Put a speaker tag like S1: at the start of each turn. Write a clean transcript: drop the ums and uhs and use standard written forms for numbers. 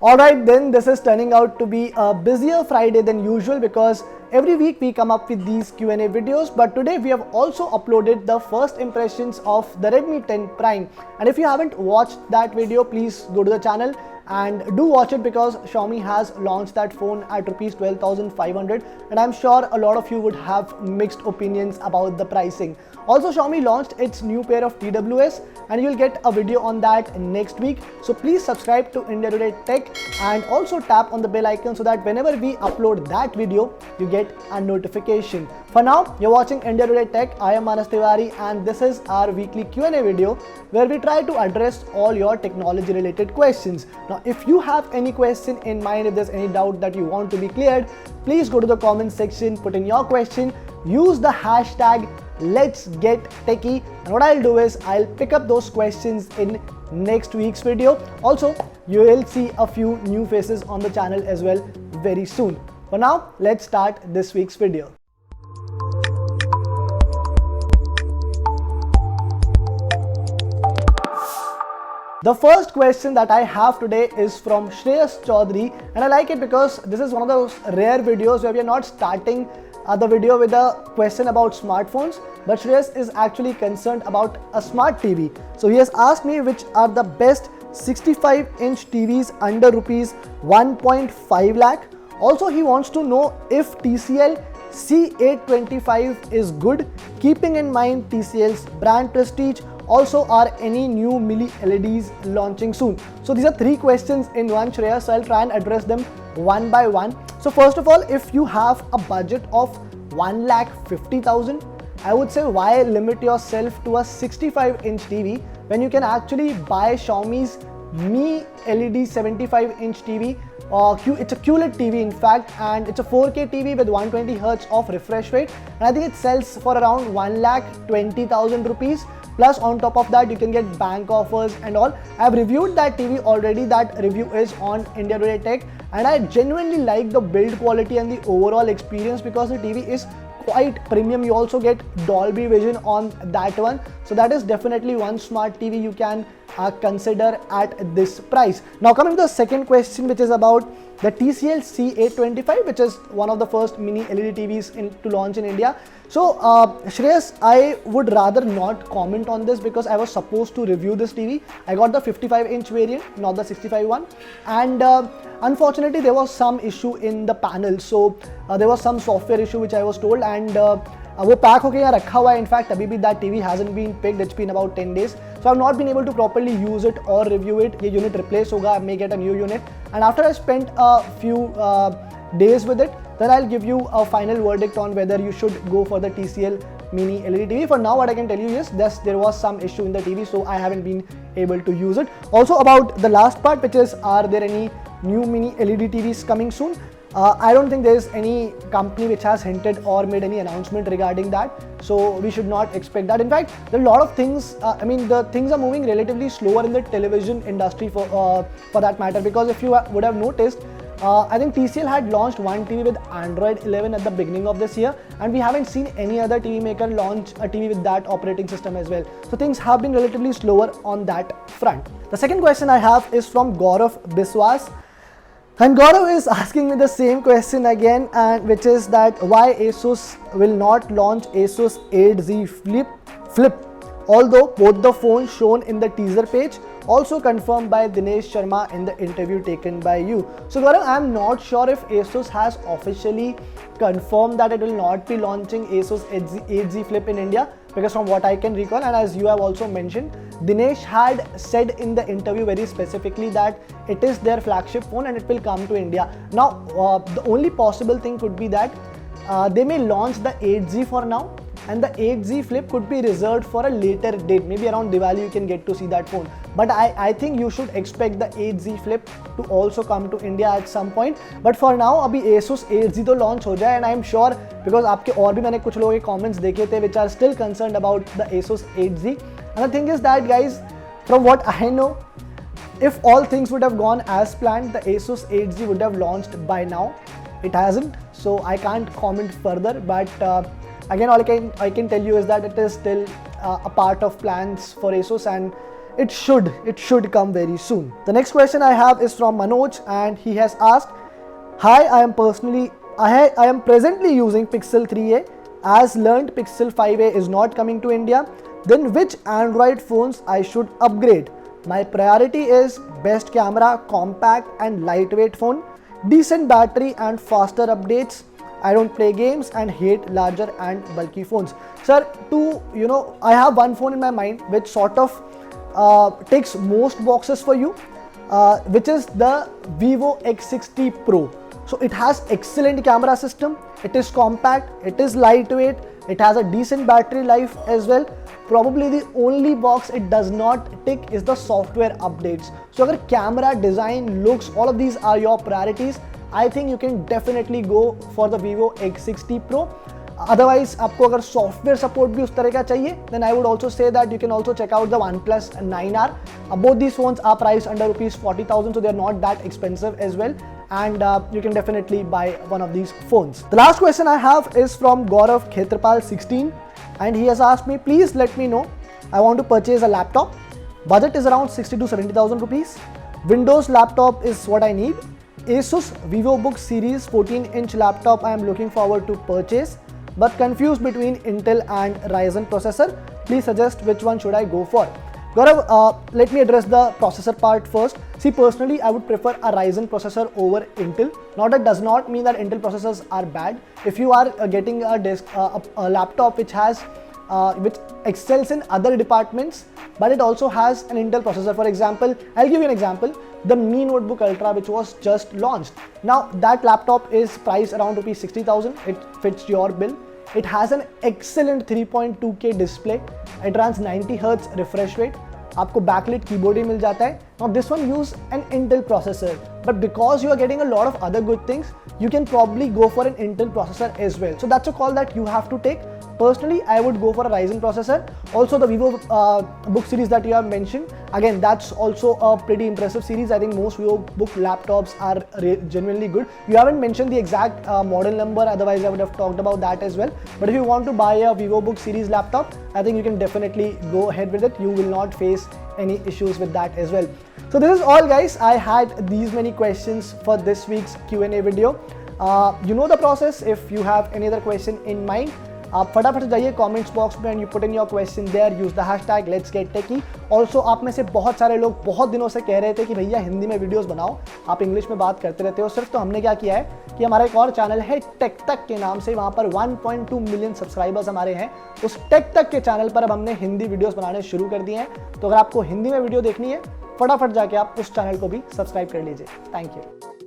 S1: Alright then, this is turning out to be a busier Friday than usual because every week we come up with these Q&A videos, but today we have also uploaded the first impressions of the Redmi 10 Prime. And if you haven't watched that video, please go to the channel and do watch it because Xiaomi has launched that phone at rupees 12,500 and I'm sure a lot of you would have mixed opinions about the pricing. Also, Xiaomi launched its new pair of TWS and you'll get a video on that next week. So please subscribe to India Today Tech and also tap on the bell icon so that whenever we upload that video, you get a notification. For now, you're watching India Today Tech. I am Manas Tiwari and this is our weekly Q&A video where we try to address all your technology related questions. Now, if you have any question in mind, if there's any doubt that you want to be cleared, please go to the comment section, put in your question, use the hashtag Let's Get Techie, and what I'll do is I'll pick up those questions in next week's video. Also, you will see a few new faces on the channel as well very soon. For now, let's start this week's video. The first question that I have today is from Shreyas Chaudhary, and I like it because this is one of those rare videos where we are not starting the video with a question about smartphones, but Shreyas is actually concerned about a smart TV. So he has asked me which are the best 65-inch TVs under rupees 1.5 lakh. Also, he wants to know if TCL C825 is good, keeping in mind TCL's brand prestige. Also, are any new mini LEDs launching soon? So these are three questions in one, Shreya, so I'll try and address them one by one. So first of all, if you have a budget of 1,50,000, I would say why limit yourself to a 65-inch TV when you can actually buy Xiaomi's Mi LED 75-inch TV. It's a QLED TV in fact, and it's a 4K TV with 120Hz of refresh rate, and I think it sells for around 1,20,000 rupees. Plus on top of that, you can get bank offers and all. I've reviewed that TV already. That review is on India Today Tech, and I genuinely like the build quality and the overall experience because the TV is quite premium. You also get Dolby Vision on that one, so that is definitely one smart TV you can consider at this price. Now coming to the second question, which is about the TCL C825, which is one of the first mini LED TVs to launch in India. So Shreyas, I would rather not comment on this because I was supposed to review this TV. I got the 55-inch variant, not the 65 one, and unfortunately there was some issue in the panel. So there was some software issue which I was told, and वो pack होके यहाँ रखा हुआ है. In fact अभी भी that TV hasn't been picked. It's been about 10 days, so I've not been able to properly use it or review it. ये unit replace होगा, I may get a new unit, and after I spent a few days with it, then I'll give you a final verdict on whether you should go for the TCL mini LED TV. For now, what I can tell you is there was some issue in the TV, so I haven't been able to use it. Also about the last part, which is are there any new mini LED TVs coming soon? I don't think there is any company which has hinted or made any announcement regarding that, so we should not expect that. In fact, there are a lot of things. The things are moving relatively slower in the television industry for that matter, because if you would have noticed, I think TCL had launched one TV with Android 11 at the beginning of this year, and we haven't seen any other TV maker launch a TV with that operating system as well. So things have been relatively slower on that front. The second question I have is from Gaurav Biswas. And Gaurav is asking me the same question again, and which is that why Asus will not launch Asus Z Flip, although both the phones shown in the teaser page also confirmed by Dinesh Sharma in the interview taken by you. So Gaurav, I'm not sure if Asus has officially confirmed that it will not be launching Asus Z Flip in India, because from what I can recall, and as you have also mentioned, Dinesh had said in the interview very specifically that it is their flagship phone and it will come to India. Now, the only possible thing could be that they may launch the 8Z for now, and the 8Z Flip could be reserved for a later date. Maybe around Diwali you can get to see that phone. But I think you should expect the 8Z Flip to also come to India at some point. But for now, अभी Asus 8Z तो launch हो जाए, and I'm sure because आपके और भी मैंने कुछ लोगों के comments देखे थे which are still concerned about the Asus 8Z. And the thing is that, guys, from what I know, if all things would have gone as planned, the Asus 8Z would have launched by now. It hasn't, so I can't comment further. But again, all I can tell you is that it is still a part of plans for Asus, and it should come very soon. The next question I have is from Manoj, and he has asked, hi, I am presently using Pixel 3a. As learned Pixel 5a is not coming to India, then which Android phones I should upgrade? My priority is best camera, compact and lightweight phone, decent battery and faster updates. I don't play games and hate larger and bulky phones. Sir, I have one phone in my mind which sort of ticks most boxes for you, which is the Vivo X60 Pro. So it has excellent camera system, it is compact, it is lightweight, it has a decent battery life as well. Probably the only box it does not tick is the software updates. So अगर camera, design, looks, all of these are your priorities, I think you can definitely go for the Vivo X60 Pro. Otherwise, आपको अगर software support भी उस तरह का चाहिए, then I would also say that you can also check out the OnePlus 9R. Both these phones are priced under rupees 40,000, so they are not that expensive as well. And you can definitely buy one of these phones. The last question I have is from Gaurav Khetrapal 16, and he has asked me, please let me know, I want to purchase a laptop. Budget is around 60 to 70,000 rupees. Windows laptop is what I need. Asus VivoBook Series 14-inch laptop I am looking forward to purchase, but confused between Intel and Ryzen processor. Please suggest which one should I go for. Gaurav, let me address the processor part first. See, personally, I would prefer a Ryzen processor over Intel. Now, that does not mean that Intel processors are bad. If you are getting a laptop which excels in other departments, but it also has an Intel processor. For example, I'll give you an example. The Mi Notebook Ultra, which was just launched. Now, that laptop is priced around rupees 60,000. It fits your bill. It has an excellent 3.2K display. It runs 90 Hz refresh rate. आपको backlit keyboard ही मिल जाता है. Now this one uses an Intel processor, but because you are getting a lot of other good things, you can probably go for an Intel processor as well. So that's a call that you have to take. Personally, I would go for a Ryzen processor. Also, the Vivo book series that you have mentioned, again, that's also a pretty impressive series. I think most Vivo book laptops are genuinely good. You haven't mentioned the exact model number, otherwise I would have talked about that as well. But if you want to buy a Vivo book series laptop, I think you can definitely go ahead with it. You will not face any issues with that as well. So this is all, guys. I had these many questions for this week's Q&A video. You know the process. If you have any other question in mind, आप फटाफट जाइए comments box में and you put in your question there, use the hashtag let's get techy. Also आप में से बहुत सारे लोग बहुत दिनों से कह रहे थे कि भैया हिंदी में वीडियोस बनाओ, आप इंग्लिश में बात करते रहते हो सिर्फ. तो हमने क्या किया है कि हमारा एक और चैनल है टेक तक के नाम से, वहाँ पर 1.2 मिलियन सब्सक्राइबर्स हमारे हैं. उस टेक तक के चैनल पर अब हमने हिंदी वीडियोस बनाने शुरू कर दिए हैं. तो अगर आपको हिंदी में वीडियो देखनी है, फटाफट जाके आप उस चैनल को भी सब्सक्राइब कर लीजिए. Thank you.